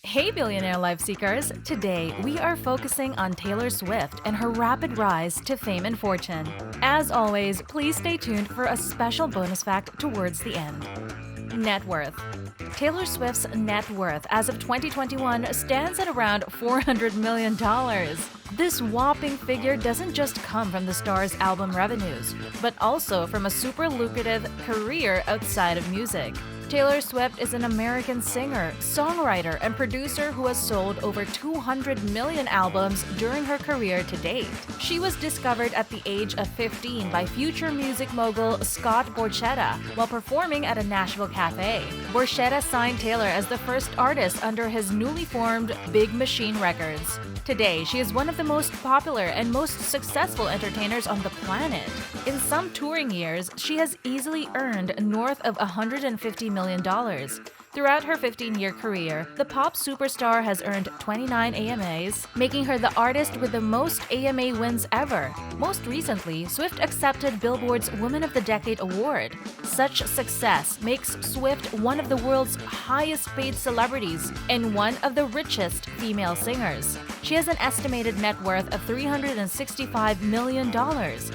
Hey, Billionaire Life Seekers! Today, we are focusing on Taylor Swift and her rapid rise to fame and fortune. As always, please stay tuned for a special bonus fact towards the end. Net worth. Taylor Swift's net worth as of 2021 stands at around $400 million. This whopping figure doesn't just come from the star's album revenues, but also from a super lucrative career outside of music. Taylor Swift is an American singer, songwriter, and producer who has sold over 200 million albums during her career to date. She was discovered at the age of 15 by future music mogul Scott Borchetta while performing at a Nashville cafe. Borchetta signed Taylor as the first artist under his newly formed Big Machine Records. Today, she is one of the most popular and most successful entertainers on the planet. In some touring years, she has easily earned north of $150 million. Throughout her 15-year career, the pop superstar has earned 29 AMAs, making her the artist with the most AMA wins ever. Most recently, Swift accepted Billboard's Woman of the Decade award. Such success makes Swift one of the world's highest-paid celebrities and one of the richest female singers. She has an estimated net worth of $365 million,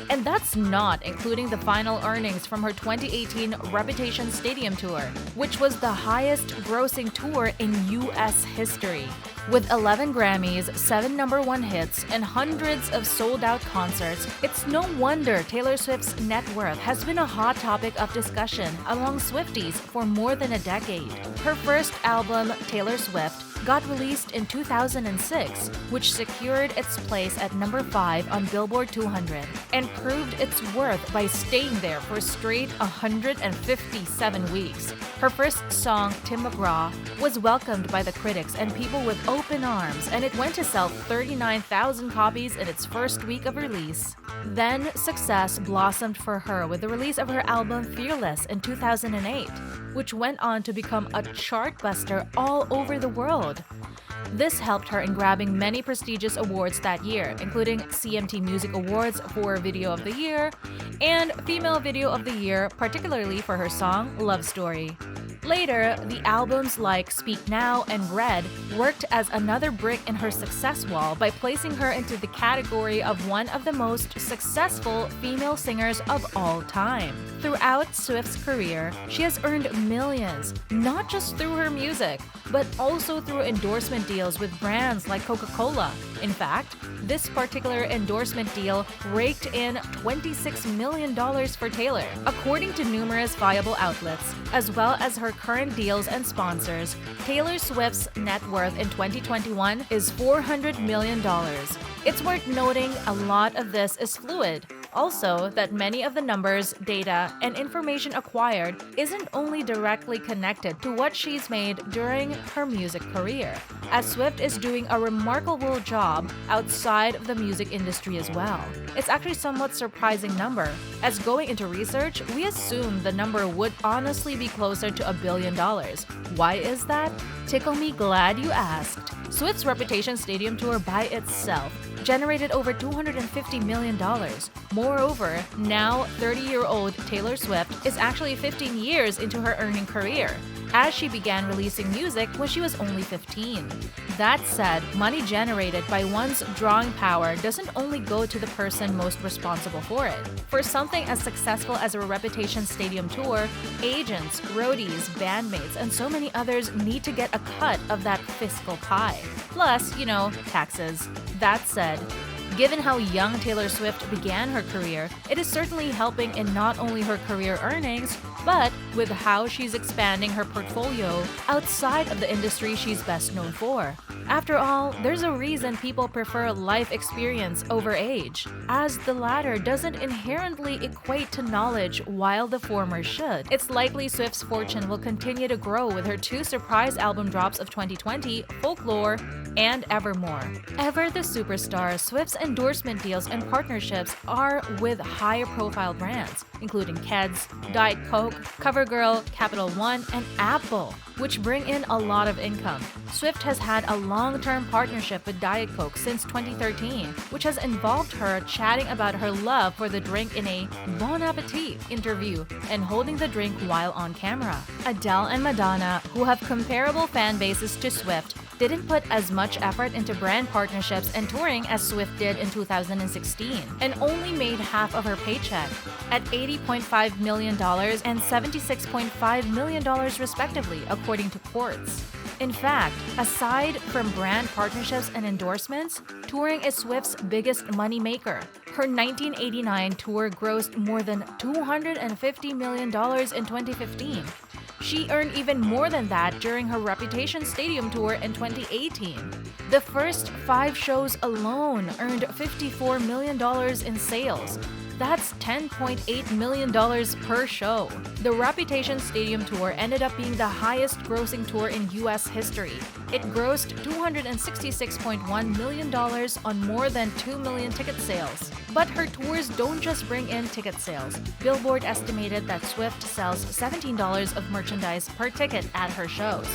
and that's not including the final earnings from her 2018 Reputation Stadium tour, which was the highest-grossing tour in U.S. history. With 11 Grammys, 7 number-one hits, and hundreds of sold-out concerts, it's no wonder Taylor Swift's net worth has been a hot topic of discussion among Swifties for more than a decade. Her first album, Taylor Swift, got released in 2006, which secured its place at number 5 on Billboard 200 and proved its worth by staying there for a straight 157 weeks. Her first song, Tim McGraw, was welcomed by the critics and people with open arms, and it went to sell 39,000 copies in its first week of release. Then success blossomed for her with the release of her album Fearless in 2008, which went on to become a chartbuster all over the world. This helped her in grabbing many prestigious awards that year, including CMT Music Awards for Video of the Year and Female Video of the Year, particularly for her song Love Story. Later, the albums like Speak Now and Red worked as another brick in her success wall by placing her into the category of one of the most successful female singers of all time. Throughout Swift's career, she has earned millions, not just through her music, but also through endorsement deals with brands like Coca-Cola. In fact, this particular endorsement deal raked in $26 million for Taylor, according to numerous viable outlets, as well as her current deals and sponsors. Taylor Swift's net worth in 2021 is $400 million. It's worth noting a lot of this is fluid. Also, that many of the numbers, data, and information acquired isn't only directly connected to what she's made during her music career, as Swift is doing a remarkable job outside of the music industry as well. It's actually somewhat surprising number, as going into research, we assumed the number would honestly be closer to $1 billion. Why is that? Tickle me glad you asked. Swift's Reputation Stadium tour by itself generated over $250 million. Moreover, now 30-year-old Taylor Swift is actually 15 years into her earning career, as she began releasing music when she was only 15. That said, money generated by one's drawing power doesn't only go to the person most responsible for it. For something as successful as a Reputation Stadium tour, agents, roadies, bandmates, and so many others need to get a cut of that fiscal pie. Plus, taxes. That said, given how young Taylor Swift began her career, it is certainly helping in not only her career earnings, but with how she's expanding her portfolio outside of the industry she's best known for. After all, there's a reason people prefer life experience over age, as the latter doesn't inherently equate to knowledge while the former should. It's likely Swift's fortune will continue to grow with her 2 surprise album drops of 2020, Folklore and Evermore. Ever the superstar, Swift's endorsement deals and partnerships are with higher profile brands, including Keds, Diet Coke, CoverGirl, Capital One, and Apple. which bring in a lot of income. Swift has had a long-term partnership with Diet Coke since 2013, which has involved her chatting about her love for the drink in a Bon Appetit interview and holding the drink while on camera. Adele and Madonna, who have comparable fan bases to Swift, didn't put as much effort into brand partnerships and touring as Swift did in 2016, and only made half of her paycheck, at $80.5 million and $76.5 million respectively, according to Quartz. In fact, aside from brand partnerships and endorsements, touring is Swift's biggest moneymaker. Her 1989 tour grossed more than $250 million in 2015. She earned even more than that during her Reputation Stadium tour in 2018. The first 5 shows alone earned $54 million in sales. That's $10.8 million per show. The Reputation Stadium tour ended up being the highest grossing tour in US history. It grossed $266.1 million on more than 2 million ticket sales. But her tours don't just bring in ticket sales. Billboard estimated that Swift sells $17 of merchandise per ticket at her shows.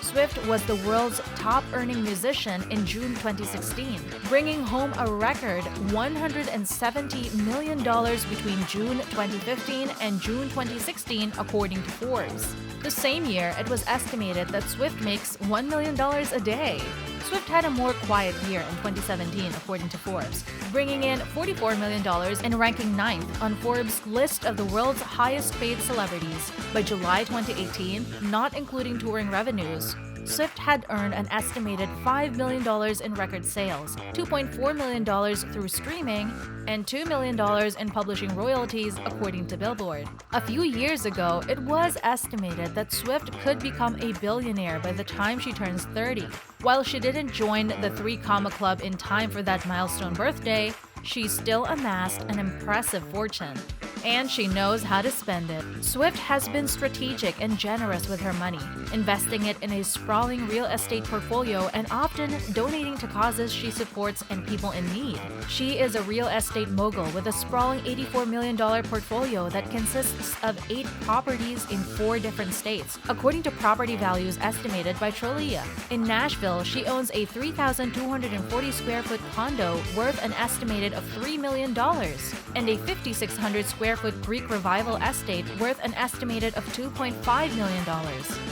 Swift was the world's top-earning musician in June 2016, bringing home a record $170 million between June 2015 and June 2016, according to Forbes. The same year, it was estimated that Swift makes $1 million a day. Swift had a more quiet year in 2017, according to Forbes, bringing in $44 million and ranking 9th on Forbes' list of the world's highest-paid celebrities. By July 2018, not including touring revenues, Swift had earned an estimated $5 million in record sales, $2.4 million through streaming, and $2 million in publishing royalties, according to Billboard. A few years ago, it was estimated that Swift could become a billionaire by the time she turns 30. While she didn't join the 3 Comma Club in time for that milestone birthday, she still amassed an impressive fortune. And she knows how to spend it. Swift has been strategic and generous with her money, investing it in a sprawling real estate portfolio and often donating to causes she supports and people in need. She is a real estate mogul with a sprawling $84 million portfolio that consists of 8 properties in 4 different states, according to property values estimated by Trulia. In Nashville, she owns a 3,240 square foot condo worth an estimated of $3 million and a 5,600 square foot Greek Revival estate worth an estimated of $2.5 million.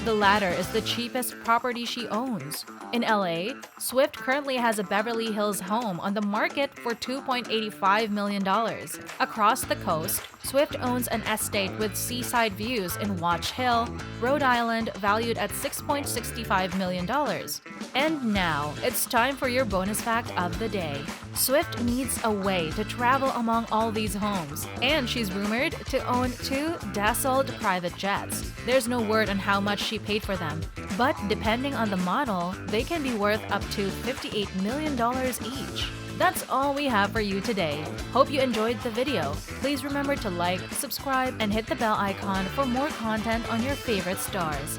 The latter is the cheapest property she owns. In LA, Swift currently has a Beverly Hills home on the market for $2.85 million. Across the coast, Swift owns an estate with seaside views in Watch Hill, Rhode Island, valued at $6.65 million. And now, it's time for your bonus fact of the day. Swift needs a way to travel among all these homes, and she's rumored to own 2 Dassault private jets. There's no word on how much she paid for them, but depending on the model, they can be worth up to $58 million each. That's all we have for you today. Hope you enjoyed the video. Please remember to like, subscribe, and hit the bell icon for more content on your favorite stars.